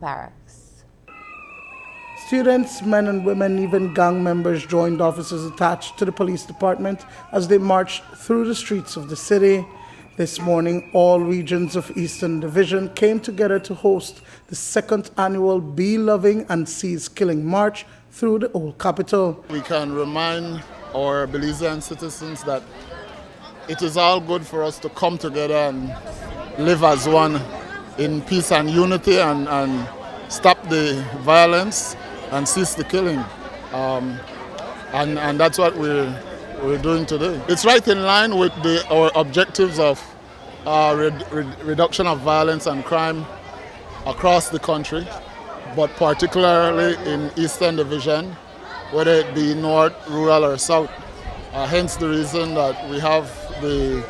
barracks. Students, men and women, even gang members joined officers attached to the police department as they marched through the streets of the city. This morning, all regions of Eastern Division came together to host the second annual Be Loving and Cease Killing March through the old capital. We can remind our Belizean citizens that it is all good for us to come together and live as one in peace and unity and stop the violence and cease the killing. And that's what we're doing today. It's right in line with our objectives of reduction of violence and crime across the country, but particularly in Eastern Division, whether it be North, Rural or South. Hence the reason that we have the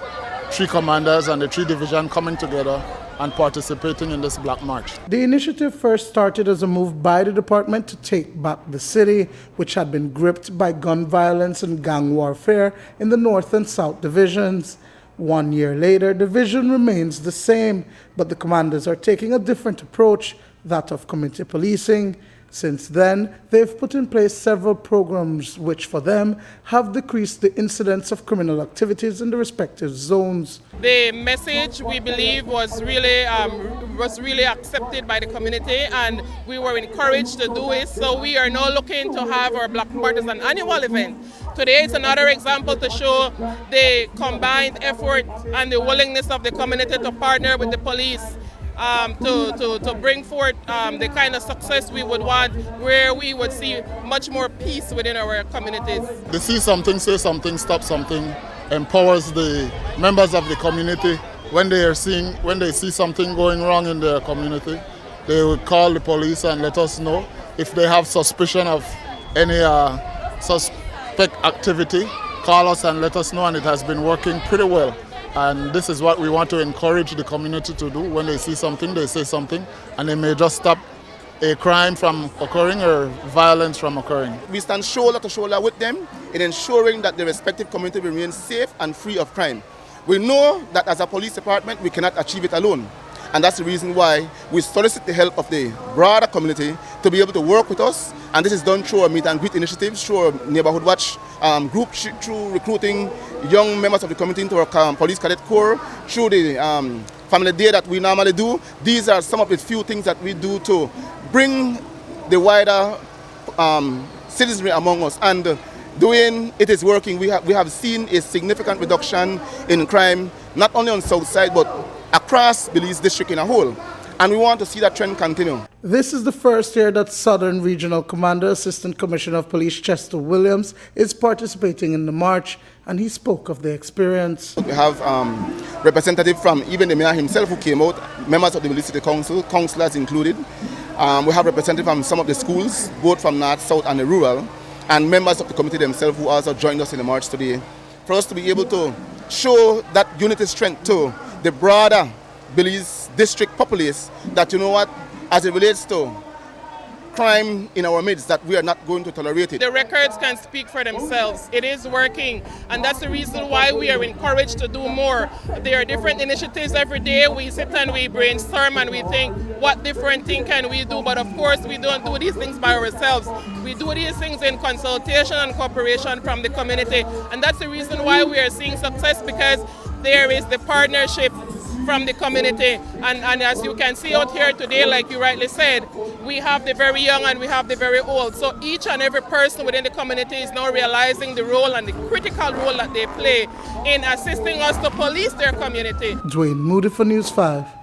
3 commanders and the 3 division coming together and participating in this Black March. The initiative first started as a move by the department to take back the city, which had been gripped by gun violence and gang warfare in the North and South divisions. 1 year later, the vision remains the same, but the commanders are taking a different approach, that of community policing. Since then, they've put in place several programs which, for them, have decreased the incidence of criminal activities in the respective zones. The message, we believe, was really accepted by the community, and we were encouraged to do it. So we are now looking to have our Black March as an annual event. Today is another example to show the combined effort and the willingness of the community to partner with the police to bring forth the kind of success we would want, where we would see much more peace within our communities. They see something, say something, stop something, empowers the members of the community. When they see something going wrong in their community, they will call the police and let us know. If they have suspicion of any suspect activity, call us and let us know, and it has been working pretty well. And this is what we want to encourage the community to do. When they see something, they say something, and they may just stop a crime from occurring or violence from occurring. We stand shoulder to shoulder with them in ensuring that the respective community remains safe and free of crime. We know that as a police department, we cannot achieve it alone. And that's the reason why we solicit the help of the broader community to be able to work with us. And this is done through our meet and greet initiatives, through our neighborhood watch group, through recruiting young members of the community into our police cadet corps, through the family day that we normally do. These are some of the few things that we do to bring the wider citizenry among us. And doing it is working. We have seen a significant reduction in crime, not only on South Side, but across Belize district in a whole. And we want to see that trend continue. This is the first year that Southern Regional Commander, Assistant Commissioner of Police Chester Williams, is participating in the march, and he spoke of the experience. We have representatives from even the mayor himself who came out, members of the Belize City Council, councillors included. We have representatives from some of the schools, both from North, South and the rural, and members of the committee themselves who also joined us in the march today, for us to be able to show that unity strength to the broader Belize district populace, that, you know what, as it relates to crime in our midst, that we are not going to tolerate it. The records can speak for themselves. It is working, and that's the reason why we are encouraged to do more. There are different initiatives every day. We sit and we brainstorm and we think, what different thing can we do? But of course, we don't do these things by ourselves. We do these things in consultation and cooperation from the community, and that's the reason why we are seeing success, because there is the partnership from the community, and as you can see out here today, like you rightly said, we have the very young and we have the very old. So each and every person within the community is now realizing the role and the critical role that they play in assisting us to police their community. Dwayne Moody for News 5.